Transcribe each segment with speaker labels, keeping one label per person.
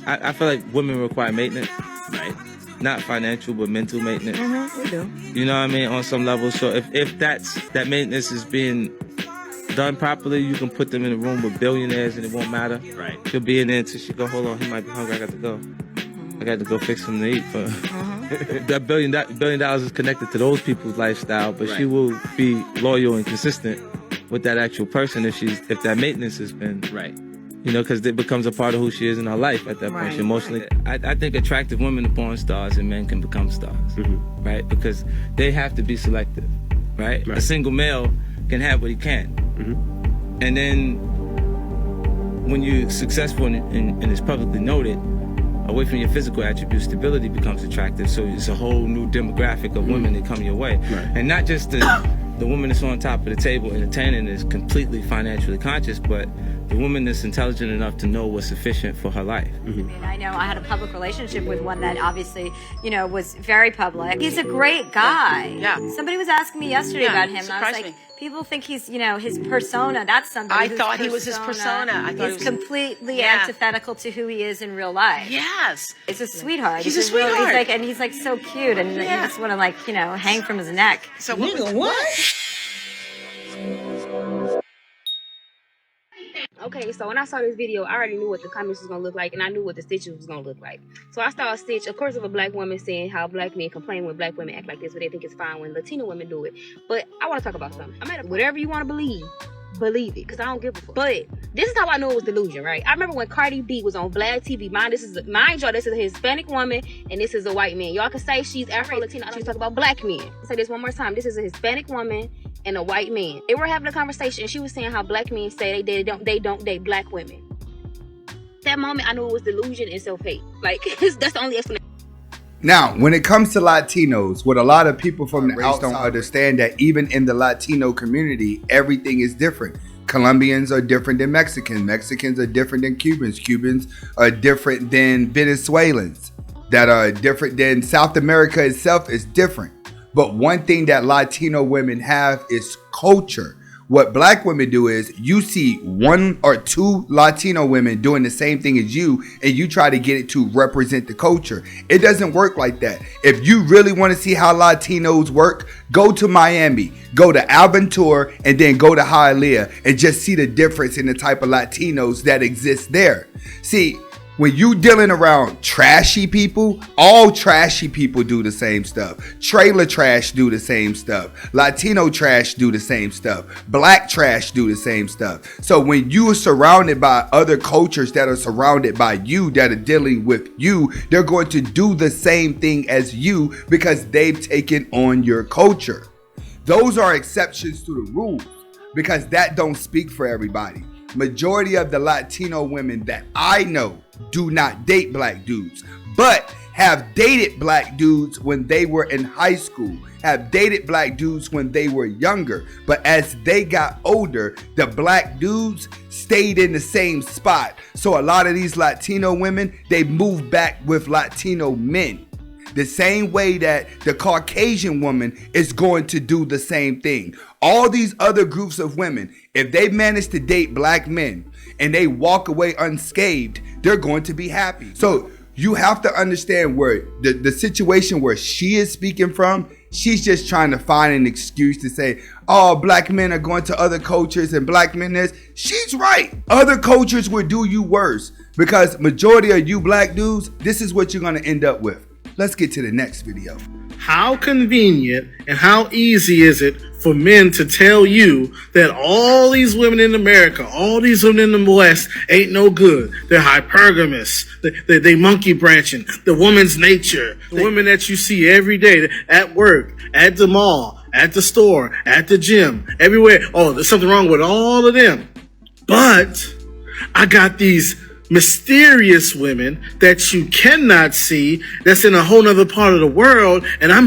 Speaker 1: I feel like women require maintenance, right? Not financial, but mental maintenance.
Speaker 2: Mm-hmm, we do.
Speaker 1: You know what I mean? On some level. So if that maintenance is being done properly, you can put them in a room with billionaires and it won't matter.
Speaker 3: Right.
Speaker 1: She'll be in there until she go, hold on, he might be hungry, I got to go. I got to go fix something to eat. For that $1 billion is connected to those people's lifestyle, but she will be loyal and consistent with that actual person if that maintenance has been
Speaker 3: right.
Speaker 1: You know, because it becomes a part of who she is in her life at that point. She emotionally. I think attractive women are born stars and men can become stars, right? Because they have to be selective, right? A single male can have what he can. And then when you're successful and it's publicly noted, away from your physical attributes, stability becomes attractive. So it's a whole new demographic of women that come your way. And not just the woman that's on top of the table entertaining is completely financially conscious, but the woman that's intelligent enough to know what's sufficient for her life.
Speaker 2: I mean, I know I had a public relationship with one that obviously, you know, was very public. He's a great guy.
Speaker 4: Yeah.
Speaker 2: Somebody was asking me yesterday about him, and I was
Speaker 4: surprised
Speaker 2: like,
Speaker 4: me.
Speaker 2: people think he's, you know, his persona. That's somebody
Speaker 4: I thought he was his persona. I thought
Speaker 2: he's completely antithetical to who he is in real life.
Speaker 4: Yes.
Speaker 2: It's a sweetheart.
Speaker 4: He's a sweetheart.
Speaker 2: He's like so cute, and you just want to like, you know, hang from his neck.
Speaker 4: So what?
Speaker 5: Okay, so when I saw this video, I already knew what the comments was gonna look like, and I knew what the stitches was gonna look like. So I saw a stitch, of course, of a black woman saying how black men complain when black women act like this, but they think it's fine when Latino women do it. But I want to talk about something. Whatever you want to believe it, because I don't give a fuck. But this is how I knew it was delusion, right? I remember when Cardi B was on Vlad TV. Mind y'all, this is a Hispanic woman, and this is a white man. Y'all can say she's Afro-Latina. She's talking about black men. I'll say this one more time. This is a Hispanic woman and a white man. They were having a conversation, and she was saying how black men say they don't date black women. That moment, I knew it was delusion and self-hate. Like, that's the only explanation.
Speaker 6: Now, when it comes to Latinos, what a lot of people from the race don't understand that even in the Latino community, everything is different. Colombians are different than Mexicans. Mexicans are different than Cubans. Cubans are different than Venezuelans. That are different than South America itself is different. But one thing that Latino women have is culture. What black women do is you see one or two Latino women doing the same thing as you, and you try to get it to represent the culture. It doesn't work like that. If you really want to see how Latinos work, go to Miami, go to Aventura, and then go to Hialeah and just see the difference in the type of Latinos that exist there. See, when you dealing around trashy people, all trashy people do the same stuff. Trailer trash do the same stuff. Latino trash do the same stuff. Black trash do the same stuff. So when you are surrounded by other cultures that are surrounded by you, that are dealing with you, they're going to do the same thing as you because they've taken on your culture. Those are exceptions to the rules because that don't speak for everybody. Majority of the Latino women that I know do not date black dudes, but have dated black dudes when they were in high school, have dated black dudes when they were younger. But as they got older, the black dudes stayed in the same spot. So a lot of these Latino women, they moved back with Latino men. The same way that the Caucasian woman is going to do the same thing. All these other groups of women, if they manage to date black men and they walk away unscathed, they're going to be happy. So you have to understand where the situation where she is speaking from, she's just trying to find an excuse to say, oh, black men are going to other cultures and black men this. She's right. Other cultures will do you worse because majority of you black dudes, this is what you're going to end up with. Let's get to the next video.
Speaker 7: How convenient and how easy is it for men to tell you that all these women in America, all these women in the West ain't no good. They're hypergamous. They monkey branching. The woman's nature. The women that you see every day at work, at the mall, at the store, at the gym, everywhere. Oh, there's something wrong with all of them. But I got these mysterious women that you cannot see, that's in a whole nother part of the world, and I'm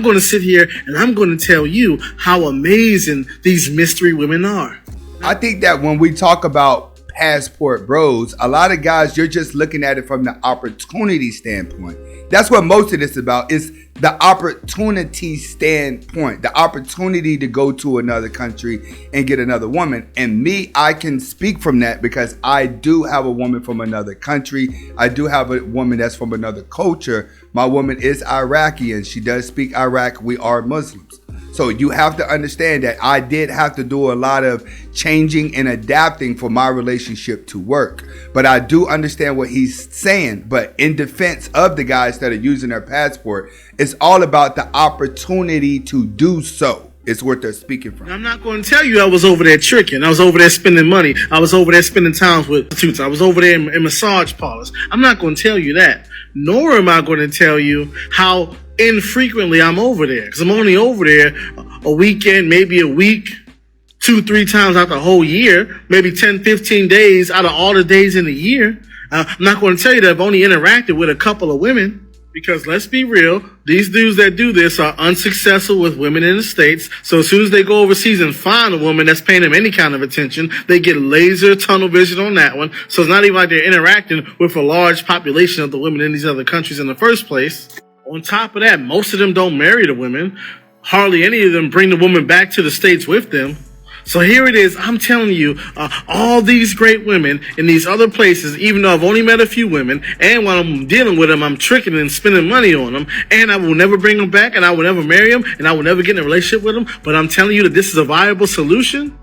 Speaker 7: going to sit here and I'm going to tell you how amazing these mystery women are.
Speaker 6: I think that when we talk about passport bros. A lot of guys, you're just looking at it from the opportunity standpoint. That's what most of this is about, is the opportunity standpoint, the opportunity to go to another country and get another woman. And me, I can speak from that because I do have a woman from another country. I do have a woman that's from another culture. My woman is Iraqi and she does speak Iraq. We are Muslims. So you have to understand that I did have to do a lot of changing and adapting for my relationship to work. But I do understand what he's saying. But in defense of the guys that are using their passport, it's all about the opportunity to do so. It's what they're speaking from.
Speaker 7: I'm not going to tell you I was over there tricking. I was over there spending money. I was over there spending time with prostitutes. I was over there in massage parlors. I'm not going to tell you that. Nor am I going to tell you how infrequently I'm over there. Because I'm only over there a weekend, maybe a week, 2-3 times out the whole year. Maybe 10, 15 days out of all the days in the year. I'm not going to tell you that I've only interacted with a couple of women. Because let's be real, these dudes that do this are unsuccessful with women in the States. So as soon as they go overseas and find a woman that's paying them any kind of attention, they get laser tunnel vision on that one. So it's not even like they're interacting with a large population of the women in these other countries in the first place. On top of that, most of them don't marry the women. Hardly any of them bring the woman back to the States with them. So here it is. I'm telling you, all these great women in these other places, even though I've only met a few women, and when I'm dealing with them, I'm tricking and spending money on them, and I will never bring them back, and I will never marry them, and I will never get in a relationship with them. But I'm telling you that this is a viable solution,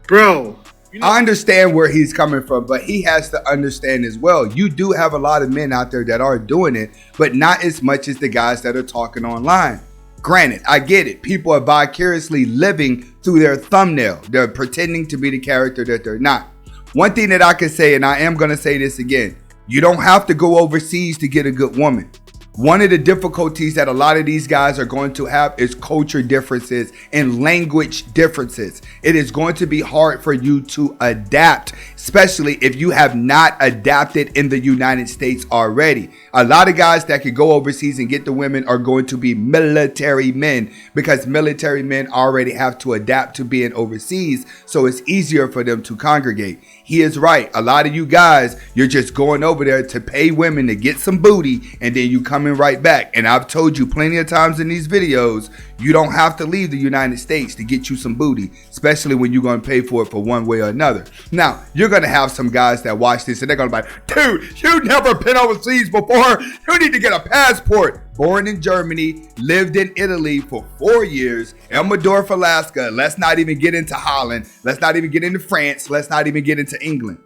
Speaker 7: bro.
Speaker 6: I understand where he's coming from, but he has to understand as well. You do have a lot of men out there that are doing it, but not as much as the guys that are talking online. Granted, I get it. People are vicariously living through their thumbnail. They're pretending to be the character that they're not. One thing that I can say, and I am going to say this again, you don't have to go overseas to get a good woman. One of the difficulties that a lot of these guys are going to have is culture differences and language differences. It is going to be hard for you to adapt, especially if you have not adapted in the United States already. A lot of guys that could go overseas and get the women are going to be military men because military men already have to adapt to being overseas, so it's easier for them to congregate. He is right. A lot of you guys, you're just going over there to pay women to get some booty and then you coming right back. And I've told you plenty of times in these videos, you don't have to leave the United States to get you some booty, especially when you're going to pay for it for one way or another. Now, you're going to have some guys that watch this and they're going to be like, dude, you've never been overseas before. You need to get a passport. Born in Germany, lived in Italy for 4 years, Elmendorf, Alaska. Let's not even get into Holland. Let's not even get into France. Let's not even get into England.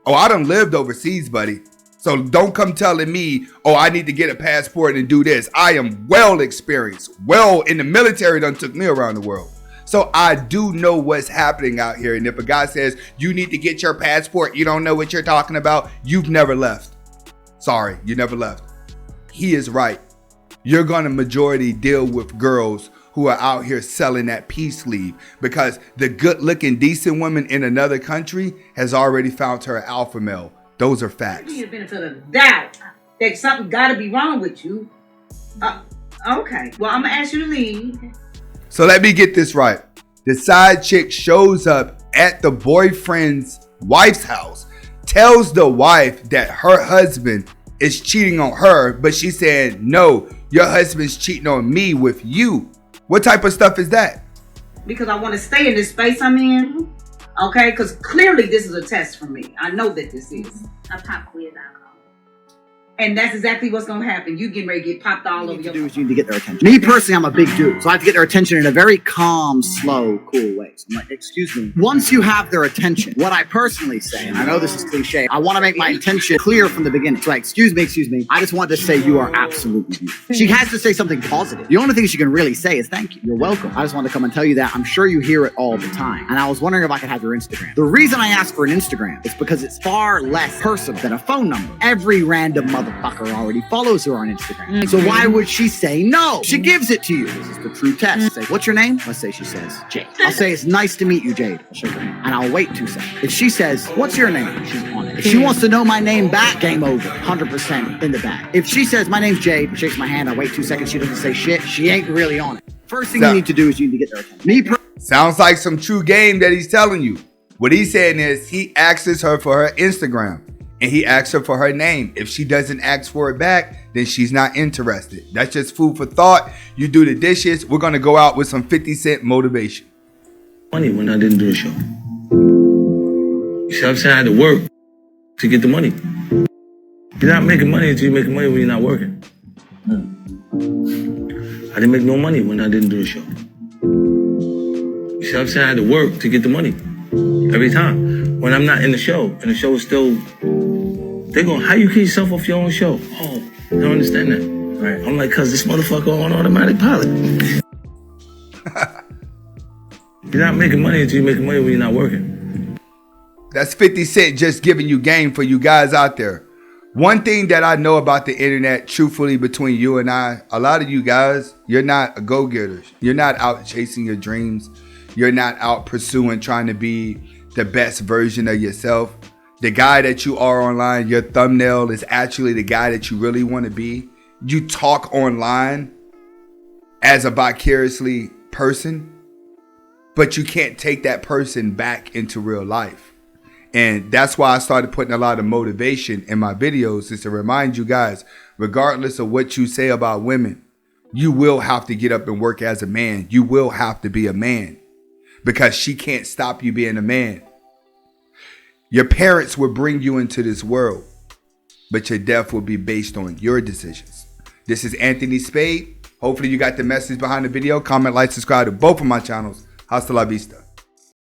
Speaker 6: Oh, I done lived overseas, buddy. So don't come telling me, oh, I need to get a passport and do this. I am well experienced. Well, in the military done took me around the world. So I do know what's happening out here. And if a guy says, you need to get your passport, you don't know what you're talking about, you've never left. Sorry, you never left. He is right. You're going to majority deal with girls who are out here selling that peace leave because the good looking decent woman in another country has already found her alpha male. Those are facts.
Speaker 3: Give me the benefit of the doubt that something got to be wrong with you. Okay. Well, I'm going to ask you to leave.
Speaker 6: So let me get this right. The side chick shows up at the boyfriend's wife's house, tells the wife that her husband is cheating on her, but she said, no, your husband's cheating on me with you. What type of stuff is that?
Speaker 3: Because I want to stay in this space I'm in. Okay? Because clearly this is a test for me. I know that this is.
Speaker 5: A pop quiz, I call it.
Speaker 3: And that's exactly what's going to happen. You getting ready to get popped all over your
Speaker 8: You need to get their attention. Me personally, I'm a big dude, so I have to get their attention in a very calm, slow, cool way. So I'm like, excuse me. Once you have their attention, what I personally say, and I know this is cliche, I want to make my intention clear from the beginning. So like, excuse me. I just wanted to say you are absolutely beautiful. She has to say something positive. The only thing she can really say is thank you. You're welcome. I just wanted to come and tell you that. I'm sure you hear it all the time. And I was wondering if I could have your Instagram. The reason I asked for an Instagram is because it's far less personal than a phone number. Every random motherfucker already follows her on Instagram. So why would she say no? She gives it to you. This is the true test. Say, what's your name? Let's say she says, Jade. I'll say, it's nice to meet you, Jade. I'll shake her hand. And I'll wait 2 seconds. If she says, what's your name? She's on it. If she wants to know my name back, game over. 100% in the bag. If she says, my name's Jade, shakes my hand, I wait 2 seconds, she doesn't say shit, she ain't really on it. First thing you need to do is you need to get their attention.
Speaker 6: Sounds like some true game that he's telling you. What he's saying is he asks her for her Instagram and he asks her for her name. If she doesn't ask for it back, then she's not interested. That's just food for thought. You do the dishes. We're going to go out with some 50 Cent motivation.
Speaker 1: Money when I didn't do the show. You see what I'm saying? I had to work to get the money. You're not making money until you're making money when you're not working. I didn't make no money when I didn't do the show. You see what I'm saying? I had to work to get the money every time. When I'm not in the show, and the show is still, they're going, how you keep yourself off your own show? Oh, I don't understand that. Right. I'm like, cause this motherfucker on automatic pilot. You're not making money until you're making money when you're not working.
Speaker 6: That's 50 Cent just giving you game for you guys out there. One thing that I know about the internet, truthfully, between you and I, a lot of you guys, you're not go-getters. You're not out chasing your dreams. You're not out pursuing, trying to be the best version of yourself. The guy that you are online, your thumbnail is actually the guy that you really want to be. You talk online as a vicariously person, but you can't take that person back into real life. And that's why I started putting a lot of motivation in my videos, is to remind you guys, regardless of what you say about women, you will have to get up and work as a man. You will have to be a man, because she can't stop you being a man. Your parents will bring you into this world, but your death will be based on your decisions. This is Anthony Spade. Hopefully you got the message behind the video. Comment, like, subscribe to both of my channels. Hasta la vista.